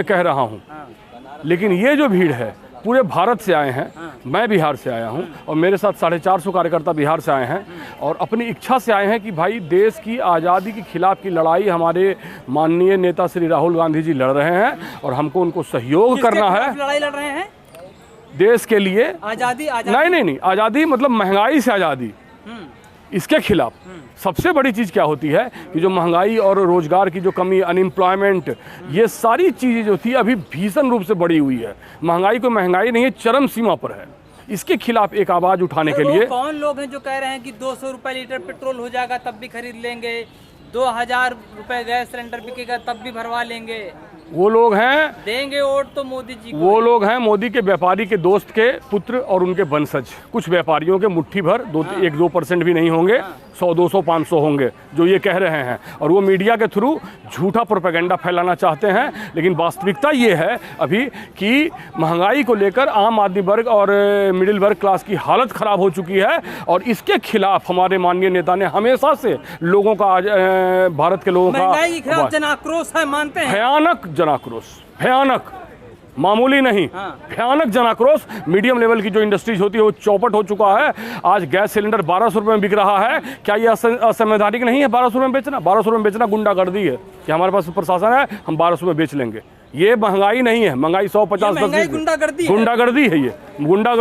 कह रहा हूँ, लेकिन ये जो भीड़ है पूरे भारत से आए हैं। मैं बिहार से आया हूँ और मेरे साथ 450 कार्यकर्ता बिहार से आए हैं और अपनी इच्छा से आए हैं कि भाई देश की आज़ादी के खिलाफ की लड़ाई हमारे माननीय नेता श्री राहुल गांधी जी लड़ रहे हैं और हमको उनको सहयोग करना है। लड़ाई लड़ रहे हैं देश के लिए आज़ादी। नहीं, आज़ादी मतलब महंगाई से आज़ादी, इसके खिलाफ। सबसे बड़ी चीज़ क्या होती है कि जो महंगाई और रोजगार की जो कमी, अनएम्प्लॉयमेंट, ये सारी चीज़ें जो थी अभी भीषण रूप से बढ़ी हुई है। महंगाई को महंगाई नहीं है, चरम सीमा पर है। इसके खिलाफ एक आवाज़ उठाने के लिए कौन लोग हैं जो कह रहे हैं कि 200 रुपये लीटर पेट्रोल हो जाएगा तब भी खरीद लेंगे, 2000 रुपये गैस सिलेंडर बिकेगा तब भी भरवा लेंगे? वो लोग हैं, देंगे वोट तो मोदी जी को। वो लोग हैं मोदी के व्यापारी के दोस्त के पुत्र और उनके वंशज। कुछ व्यापारियों के मुट्ठी भर 1-2% भी नहीं होंगे, 100-200-500 होंगे जो ये कह रहे हैं और वो मीडिया के थ्रू झूठा प्रोपेगेंडा फैलाना चाहते हैं। लेकिन वास्तविकता ये है अभी कि महंगाई को लेकर आम आदमी वर्ग और मिडिल वर्ग क्लास की हालत ख़राब हो चुकी है और इसके खिलाफ हमारे माननीय नेता ने हमेशा से लोगों का, भारत के लोगों का महंगाई के खिलाफ जन आक्रोश है, मानते हैं? भयानक जन आक्रोश, भयानक, मामूली नहीं, भयानक जन आक्रोश। मीडियम लेवल की जो इंडस्ट्रीज होती है वो चौपट हो चुका है। आज गैस सिलेंडर 1200 रुपये में बिक रहा है। क्या ये असंवैधानिक नहीं है 1200 रुपये में बेचना? 1200 रुपये में बेचना गुंडागर्दी है कि हमारे पास प्रशासन है, हम 1200 में बेच लेंगे। ये महंगाई नहीं है, महंगाई 150-10 गुंडागर्दी है। ये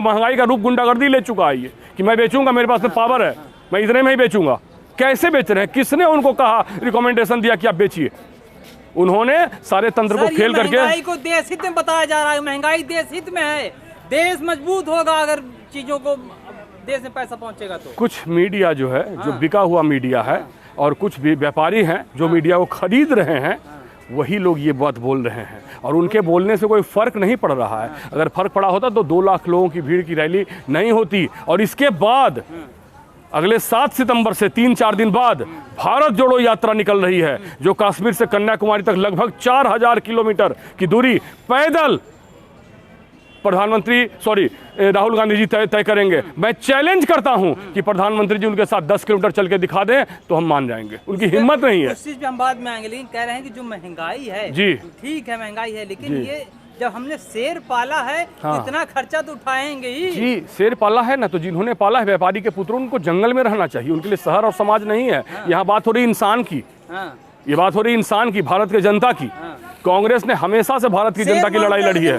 महंगाई का रूप गुंडागर्दी ले चुका है ये कि मैं बेचूंगा, मेरे पास में पावर है, मैं इतने में ही बेचूंगा। कैसे बेच रहे हैं? किसने उनको कहा, रिकमेंडेशन दिया कि आप बेचिए? उन्होंने सारे तंत्र को फेल करके महंगाई को देश हित में बताया जा रहा है। महंगाई देश हित में है, देश मजबूत होगा अगर चीजों को देश में पैसा पहुंचेगा तो। कुछ मीडिया जो है जो बिका हुआ मीडिया है और कुछ भी व्यापारी हैं जो मीडिया को खरीद रहे हैं, वही लोग ये बात बोल रहे हैं और उनके बोलने से कोई फर्क नहीं पड़ रहा है। अगर फर्क पड़ा होता तो 2 लाख लोगों की भीड़ की रैली नहीं होती। और इसके बाद अगले 7 सितंबर से 3-4 दिन बाद भारत जोड़ो यात्रा निकल रही है जो कश्मीर से कन्याकुमारी तक लगभग 4000 किलोमीटर की दूरी पैदल राहुल गांधी जी तय करेंगे। मैं चैलेंज करता हूं कि प्रधानमंत्री जी उनके साथ 10 किलोमीटर चल के दिखा दें तो हम मान जाएंगे। उनकी हिम्मत नहीं है। उस चीज पे हम बाद में आएंगे, लेकिन कह रहे हैं कि जो महंगाई है जी ठीक है, महंगाई है, लेकिन ये जब हमने शेर पाला है इतना खर्चा तो उठाएंगे ही। जी, शेर पाला है ना, तो जिन्होंने पाला है व्यापारी के पुत्र, उनको जंगल में रहना चाहिए। उनके लिए शहर और समाज नहीं है। यहाँ बात हो रही इंसान की, ये बात हो रही इंसान की, भारत के जनता की। कांग्रेस ने हमेशा से भारत की जनता की लड़ाई लड़ी है।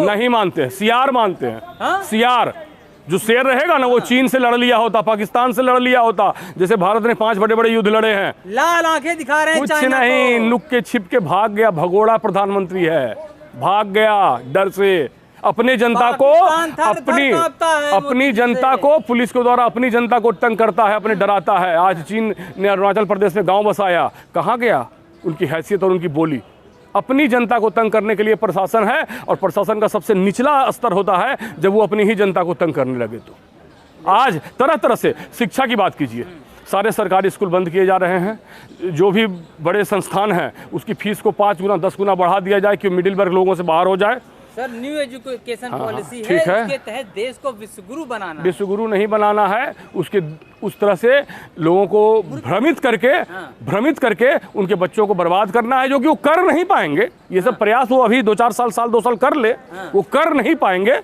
नहीं मानते हैं, सियार मानते हैं। सियार जो शेर रहेगा ना, वो चीन से लड़ लिया होता, पाकिस्तान से लड़ लिया होता, जैसे भारत ने 5 बड़े-बड़े युद्ध लड़े हैं। लाल आंखें दिखा रहे हैं, कुछ नहीं, लुक के छिप के भाग गया। भगोड़ा प्रधानमंत्री है, भाग गया डर से। अपनी जनता को अपनी जनता को पुलिस के द्वारा अपनी जनता को तंग करता है, अपने डराता है। आज चीन ने अरुणाचल प्रदेश में गांव बसाया, कहाँ गया उनकी हैसियत और उनकी बोली? अपनी जनता को तंग करने के लिए प्रशासन है और प्रशासन का सबसे निचला स्तर होता है जब वो अपनी ही जनता को तंग करने लगे। तो आज तरह तरह से शिक्षा की बात कीजिए, सारे सरकारी स्कूल बंद किए जा रहे हैं। जो भी बड़े संस्थान हैं उसकी फीस को 5 गुना 10 गुना बढ़ा दिया जाए कि मिडिल वर्ग लोगों से बाहर हो जाए। सर, न्यू एजुकेशन पॉलिसी है, इसके तहत देश को विश्वगुरु बनाना, विश्वगुरु नहीं बनाना है। उसके उस तरह से लोगों को भ्रमित करके उनके बच्चों को बर्बाद करना है, जो कि वो कर नहीं पाएंगे। ये सब प्रयास वो अभी 2-4 साल 2 साल कर ले, वो कर नहीं पाएंगे।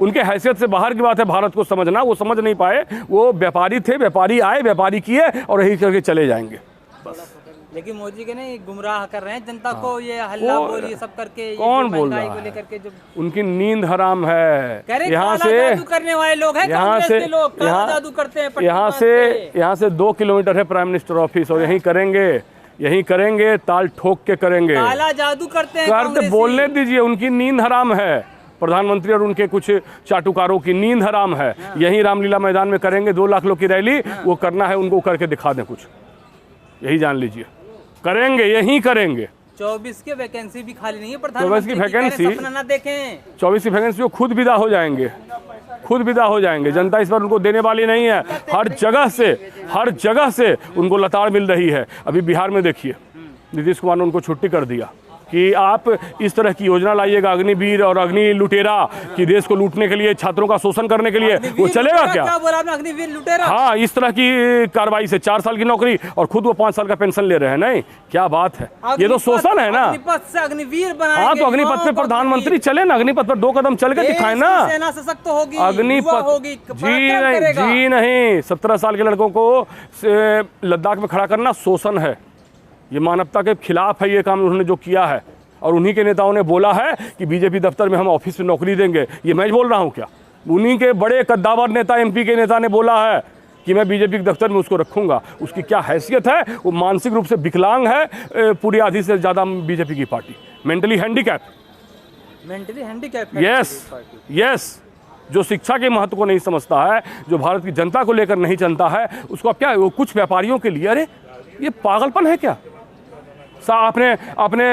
उनके हैसियत से बाहर की बात है भारत को समझना, वो समझ नहीं पाए। वो व्यापारी थे, व्यापारी आए, व्यापारी किए और यही करके चले जाएंगे बस। लेकिन मोदी के नहीं गुमराह कर रहे हैं जनता को, ये हल्ला बोल ये सब करके। कौन बोल रहा है? लेकर के जो उनकी नींद हराम है। यहाँ से जादू करने वाले लोग हैं, यहाँ से जादू करते हैं। यहाँ से 2 किलोमीटर है प्राइम मिनिस्टर ऑफिस और यही करेंगे, ताल ठोक के करेंगे। काला जादू करते हैं। बोलने दीजिए, उनकी नींद हराम है। प्रधानमंत्री और उनके कुछ चाटुकारों की नींद हराम है। यही रामलीला मैदान में करेंगे 2 लाख लोग की रैली। वो करना है उनको, करके दिखा दें कुछ, यही जान लीजिए। करेंगे, यही करेंगे। 24 की वैकेंसी भी खाली नहीं है। प्रधानमंत्री 24 की वैकेंसी, सपना ना देखें। 24 की वैकेंसी वो खुद विदा हो जाएंगे। जनता इस बार उनको देने वाली नहीं है। हर जगह से उनको लताड़ मिल रही है। अभी बिहार में देखिए, नीतीश कुमार ने उनको छुट्टी कर दिया। कि आप इस तरह की योजना लाइएगा अग्निवीर और अग्नि लुटेरा कि देश को लूटने के लिए, छात्रों का शोषण करने के लिए, वो चलेगा क्या? बोला आपने, अग्निवीर लुटेरा? हाँ, इस तरह की कार्रवाई से 4 साल की नौकरी और खुद वो 5 साल का पेंशन ले रहे हैं। नहीं, क्या बात है, ये तो शोषण है ना। अग्निपथ से अग्निवीर बनाएंगे। हाँ, तो अग्निपथ पे प्रधानमंत्री चले ना, अग्निपथ पर 2 कदम चल के दिखाए ना। सेना सशक्त होगी, अग्निपथ होगी, जी नहीं, 17 साल के लड़कों को लद्दाख में खड़ा करना शोषण है, ये मानवता के खिलाफ है ये काम उन्होंने जो किया है। और उन्हीं के नेताओं ने बोला है कि बीजेपी दफ्तर में हम ऑफिस में नौकरी देंगे। ये मैं बोल रहा हूँ क्या? उन्हीं के बड़े कद्दावर नेता, एमपी के नेता ने बोला है कि मैं बीजेपी के दफ्तर में उसको रखूंगा। उसकी क्या हैसियत है? वो मानसिक रूप से विकलांग है, पूरी आधी से ज़्यादा बीजेपी की पार्टी मेंटली हैंडीकैप। यस, जो शिक्षा के महत्व को नहीं समझता है, जो भारत की जनता को लेकर नहीं चलता है, उसको अब क्या, वो कुछ व्यापारियों के लिए, अरे ये पागलपन है क्या? आपने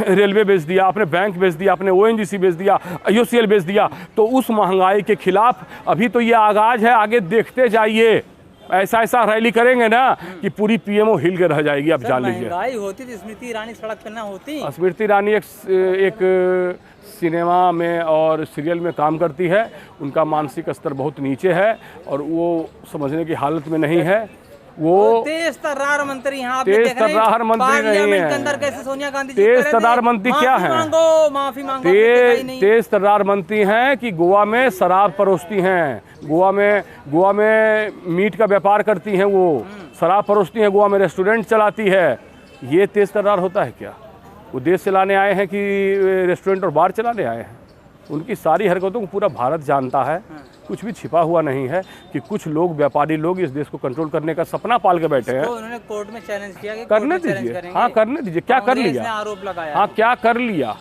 रेलवे बेच दिया, आपने बैंक बेच दिया, आपने ओएनजीसी बेच दिया, IOCL बेच दिया, तो उस महंगाई के खिलाफ अभी तो ये आगाज है, आगे देखते जाइए। ऐसा रैली करेंगे ना कि पूरी पीएमओ हिल के रह जाएगी। आप जान लीजिए, महंगाई होती तो स्मृति ईरानी सड़क पर ना होती। स्मृति ईरानी एक सिनेमा में और सीरियल में काम करती है, उनका मानसिक स्तर बहुत नीचे है और वो समझने की हालत में नहीं है। वो तेज तर्रार मंत्री यहाँ तेज तर्रार मंत्री नहीं है। अंदर कैसे सोनिया गांधी तेज तर्रार मंत्री क्या है? माफी मांगो। तेज तर्रार मंत्री हैं कि गोवा में शराब परोसती हैं, गोवा में मीट का व्यापार करती हैं, वो शराब परोसती हैं, गोवा में रेस्टोरेंट चलाती है। ये तेज तर्रार होता है क्या? वो देश चलाने आए हैं कि रेस्टोरेंट और बार चलाने आए हैं? उनकी सारी हरकतों को पूरा भारत जानता है, कुछ भी छिपा हुआ नहीं है कि कुछ लोग, व्यापारी लोग इस देश को कंट्रोल करने का सपना पाल के बैठे हैं। तो उन्होंने कोर्ट में चैलेंज किया कि करने दीजिए। हाँ, करने दीजिए। क्या कर लिया? आरोप लगाया। हाँ, क्या कर लिया?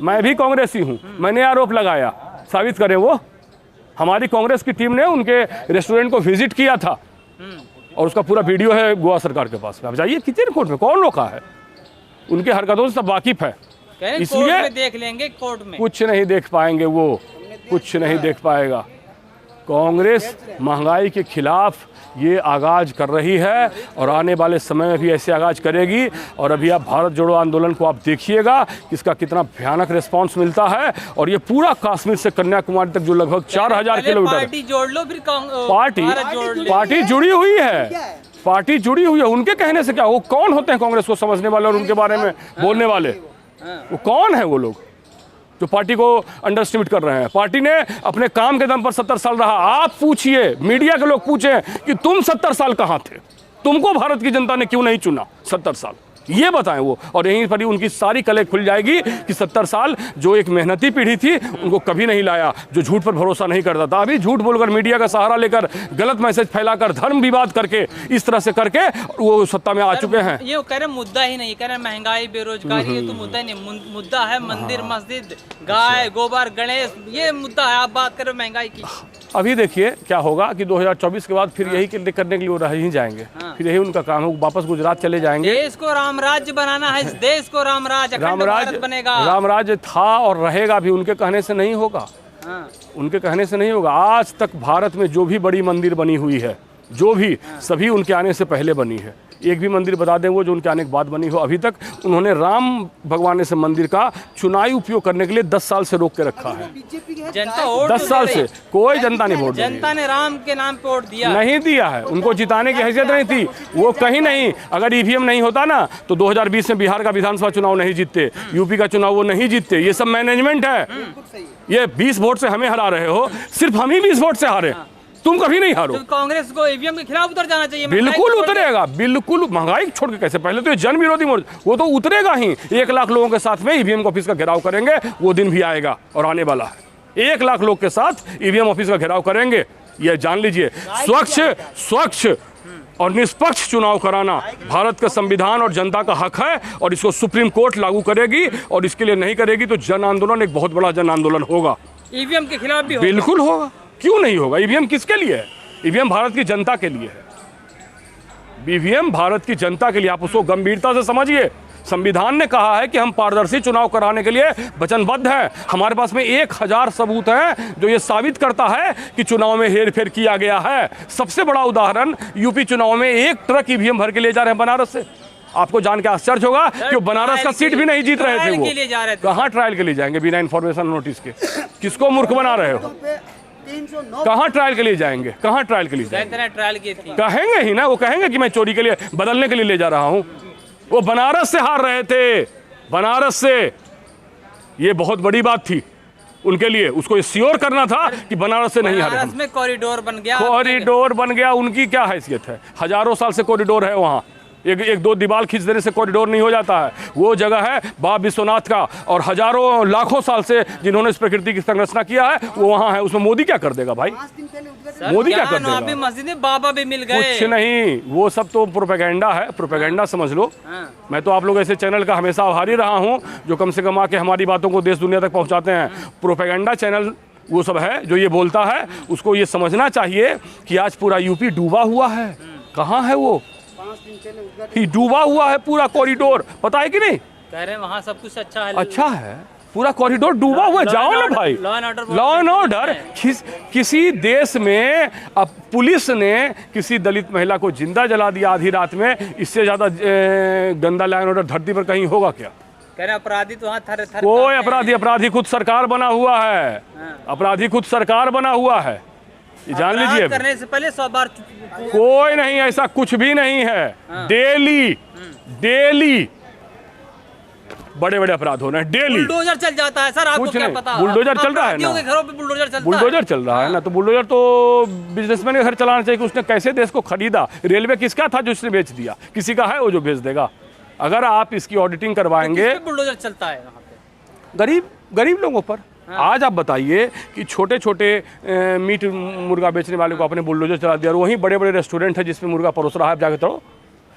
मैं भी कांग्रेसी हूँ, मैंने आरोप लगाया, साबित करें वो। हमारी कांग्रेस की टीम ने उनके रेस्टोरेंट को विजिट किया था और उसका पूरा वीडियो है गोवा सरकार के पास। आप जाइए, किचन कोर्ट में कौन रोका है? उनके हरकतों से सब वाकिफ है, इसलिए देख लेंगे कोर्ट में। कुछ नहीं देख पाएंगे वो, कुछ नहीं देख पाएगा। कांग्रेस महंगाई के खिलाफ ये आगाज कर रही है और आने वाले समय में भी ऐसे आगाज करेगी। और अभी आप भारत जोड़ो आंदोलन को आप देखिएगा कि इसका कितना भयानक रिस्पांस मिलता है। और ये पूरा कश्मीर से कन्याकुमारी तक जो लगभग 4000 किलोमीटर, पार्टी जोड़ लो, फिर पार्टी जुड़ी हुई है, पार्टी जुड़ी हुई है। उनके कहने से क्या? वो कौन होते हैं कांग्रेस को समझने वाले और उनके बारे में बोलने वाले? वो कौन है वो लोग जो पार्टी को अंडरस्टिमेट कर रहे हैं? पार्टी ने अपने काम के दम पर 70 साल रहा। आप पूछिए, मीडिया के लोग पूछें कि तुम 70 साल कहाँ थे, तुमको भारत की जनता ने क्यों नहीं चुना 70 साल, ये बताएं वो। और यहीं पर ही उनकी सारी कलें खुल जाएगी कि 70 साल जो एक मेहनती पीढ़ी थी उनको कभी नहीं लाया, जो झूठ पर भरोसा नहीं करता था। अभी झूठ बोलकर, मीडिया का सहारा लेकर, गलत मैसेज फैलाकर, धर्म विवाद करके, इस तरह से करके वो सत्ता में आ चुके हैं। ये कह रहे मुद्दा ही नहीं, कह रहे महंगाई, बेरोजगारी, ये तो मुद्दा ही नहीं। मुद्दा है मंदिर, मस्जिद, गाय, गोबर, गणेश, ये मुद्दा है। आप बात करें महंगाई की। अभी देखिए क्या होगा कि 2024 के बाद फिर यही करने के लिए वो रह ही जाएंगे। फिर यही उनका काम है, वापस गुजरात चले जाएंगे। देश को रामराज्य बनाना है, इस देश को रामराज्य बनेगा। रामराज्य था और रहेगा भी, उनके कहने से नहीं होगा। उनके कहने से नहीं होगा। आज तक भारत में जो भी बड़ी मंदिर बनी हुई है, जो भी, सभी उनके आने से पहले बनी है। एक भी मंदिर बता दें वो जो उनके आने के बाद बनी हो। अभी तक उन्होंने राम भगवान से मंदिर का चुनावी उपयोग करने के लिए 10 साल से रोक के रखा है। जनता 10 साल से कोई जनता नहीं वोट, जनता ने राम के नाम पे वोट दिया नहीं दिया है। उनको जिताने की हैसियत नहीं थी वो, कहीं नहीं। अगर ईवीएम नहीं होता ना तो 2020 में बिहार का विधानसभा चुनाव नहीं जीतते, यूपी का चुनाव वो नहीं जीतते। ये सब मैनेजमेंट है। ये 20 वोट से हमें हरा रहे हो, सिर्फ हम ही 20 वोट से हारे, तुम कभी नहीं हारो। तो कांग्रेस को ईवीएम के खिलाफ उतर जाना चाहिए। बिल्कुल उतरेगा, बिल्कुल। महंगाई छोड़ के कैसे? पहले तो ये जन विरोधी मोर्चा, वो तो उतरेगा ही। 1 लाख लोगों के साथ में ईवीएम ऑफिस का घेराव करेंगे, वो दिन भी आएगा और आने वाला है। 1 लाख लोग के साथ ईवीएम ऑफिस का घेराव करेंगे, ये जान लीजिए। स्वच्छ और निष्पक्ष चुनाव कराना भारत का संविधान और जनता का हक है और इसको सुप्रीम कोर्ट लागू करेगी। और इसके लिए नहीं करेगी तो जन आंदोलन, एक बहुत बड़ा जन आंदोलन होगा। ईवीएम के खिलाफ भी होगा। बिल्कुल होगा, क्यों नहीं होगा? ईवीएम किसके लिए है? ईवीएम भारत की जनता के लिए है। ईवीएम भारत की जनता के लिए, आप उसको गंभीरता से समझिए। संविधान ने कहा है कि हम पारदर्शी चुनाव कराने के लिए वचनबद्ध हैं। हमारे पास में 1000 सबूत हैं जो ये साबित करता है कि चुनाव में हेरफेर किया गया है। सबसे बड़ा उदाहरण, यूपी चुनाव में 1 ट्रक ईवीएम भर के ले जा रहे हैं बनारस से। आपको जान के आश्चर्य होगा कि वो बनारस का सीट भी नहीं जीत रहे थे। ट्रायल वो के लिए जा रहे थे। कहाँ ट्रायल के लिए जाएंगे बिना इन्फॉर्मेशन नोटिस के? किसको मूर्ख बना रहे हो? 309 कहाँ ट्रायल के लिए जाएंगे? कहाँ ट्रायल के लिए जाएंगे? कहते ट्रायल की थी। कहेंगे ही ना, वो कहेंगे कि मैं चोरी के लिए बदलने के लिए ले जा रहा हूं। वो बनारस से हार रहे थे, बनारस से। ये बहुत बड़ी बात थी उनके लिए, उसको श्योर करना था कि बनारस से नहीं हारे हम। बनारस में कॉरिडोर बन गया। कॉरिडोर बन गया, उनकी क्या हैसियत है? हजारों साल से कॉरिडोर है वहाँ। एक दो दीवार खींच देने से कॉरिडोर नहीं हो जाता है। वो जगह है बाबा विश्वनाथ का, और हजारों लाखों साल से जिन्होंने इस प्रकृति की संरचना किया है वो वहाँ है। उसमें मोदी क्या कर देगा भाई? 5 दिन पहले उद्घाटन सर, मोदी क्या यहाँ कर देगा? नवाबी मस्जिद में बाबा भी मिल गए। कुछ नहीं, वो सब तो प्रोपेगेंडा है, प्रोपेगेंडा समझ लो। हाँ। मैं तो आप लोग ऐसे चैनल का हमेशा आभारी रहा हूं जो कम से कम आके हमारी बातों को देश दुनिया तक पहुंचाते हैं। प्रोपेगेंडा चैनल वो सब है जो ये बोलता है, उसको ये समझना चाहिए कि आज पूरा यूपी डूबा हुआ है। कहाँ है वो? 5 दिन पहले उद्घाटन ही डूबा हुआ है पूरा कॉरिडोर, पता है कि नहीं? कह रहे हैं वहाँ सब कुछ अच्छा है। अच्छा है, पूरा कॉरिडोर डूबा हुआ है। जाओ ना भाई। Law and order, law and order. किसी देश में अब पुलिस ने किसी दलित महिला को जिंदा जला दिया आधी रात में, इससे ज्यादा गंदा लॉ एंड ऑर्डर धरती पर कहीं होगा क्या? कह रहे अपराधी तो वहाँ थर थर कोई अपराधी खुद सरकार बना हुआ है। अपराधी खुद सरकार बना हुआ है, ये जान लीजिए। अपराध करने से पहले 100 बार कोई नहीं, ऐसा कुछ भी नहीं है। डेली बड़े बड़े अपराध हो रहे हैं, डेली। बुलडोजर चल जाता है सर, आपको कुछ क्या नहीं, पता? बुलडोजर चल रहा है ना। अपराधियों के घरों पे बुलडोजर चलता है। बुलडोजर चल रहा है ना, तो बुलडोजर तो बिजनेसमैन के घर चलाना चाहिए कि उसने कैसे देश को खरीदा। रेलवे किसका था जो उसने बेच दिया? किसी का है वो जो बेच देगा। अगर आप इसकी ऑडिटिंग करवाएंगे, किस पे बुलडोजर चलता है वहाँ पे? गरीब लोगों पर। आज आप बताइए कि छोटे छोटे मीट मुर्गा बेचने वाले को अपने बुलडोजर चला दिया, और वहीं बड़े बड़े रेस्टोरेंट है जिसमें मुर्गा परोस रहा है, आप जाके तोड़ो।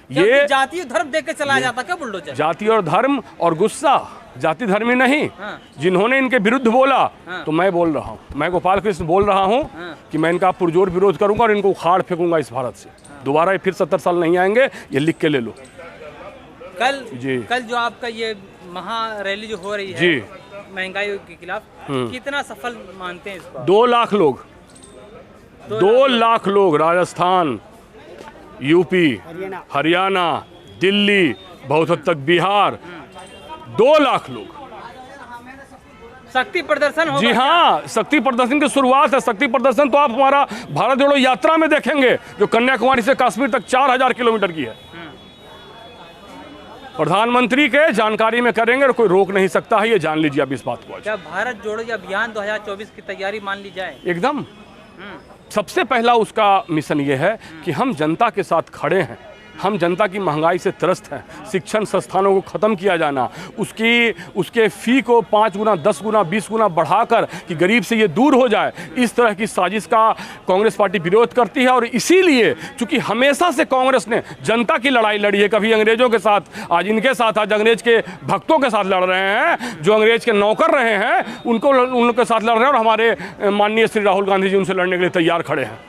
ये जाति और धर्म देख के चलाया जाता क्या बुलडोजर? जाति और धर्म और गुस्सा, जाति धर्मी नहीं। हाँ। जिन्होंने इनके विरुद्ध बोला, हाँ। तो मैं बोल रहा हूँ, मैं गोपाल कृष्ण बोल रहा हूँ कि मैं इनका पुरजोर विरोध करूंगा और इनको उखाड़ फेंकूंगा इस भारत से। दोबारा ये फिर 70 साल नहीं आएंगे, ये लिख के ले लो। कल जो आपका ये महा रैली जो हो रही है जी, महंगाई के खिलाफ, कितना सफल मानते हैं इसको? 2 लाख लोग, 2 लाख लोग, राजस्थान, यूपी, हरियाणा, दिल्ली, बहुत हद तक बिहार, 2 लाख लोग। शक्ति प्रदर्शन होगा? जी हाँ, शक्ति प्रदर्शन की शुरुआत है। शक्ति प्रदर्शन तो आप हमारा भारत जोड़ो यात्रा में देखेंगे, जो कन्याकुमारी से कश्मीर तक 4000 किलोमीटर की है। प्रधानमंत्री के जानकारी में करेंगे और कोई रोक नहीं सकता है, ये जान लीजिए आप इस बात को। क्या भारत जोड़ो अभियान 2024 की तैयारी मान ली जाए? एकदम सबसे पहला उसका मिशन ये है कि हम जनता के साथ खड़े हैं। हम जनता की महंगाई से त्रस्त हैं। शिक्षण संस्थानों को ख़त्म किया जाना, उसके फ़ी को 5 गुना 10 गुना 20 गुना बढ़ाकर कि गरीब से ये दूर हो जाए, इस तरह की साजिश का कांग्रेस पार्टी विरोध करती है। और इसीलिए चूंकि हमेशा से कांग्रेस ने जनता की लड़ाई लड़ी है, कभी अंग्रेज़ों के साथ, आज इनके साथ, आज अंग्रेज़ के भक्तों के साथ लड़ रहे हैं, जो अंग्रेज़ के नौकर रहे हैं उनके साथ लड़ रहे हैं। और हमारे माननीय श्री राहुल गांधी जी उनसे लड़ने के लिए तैयार खड़े हैं।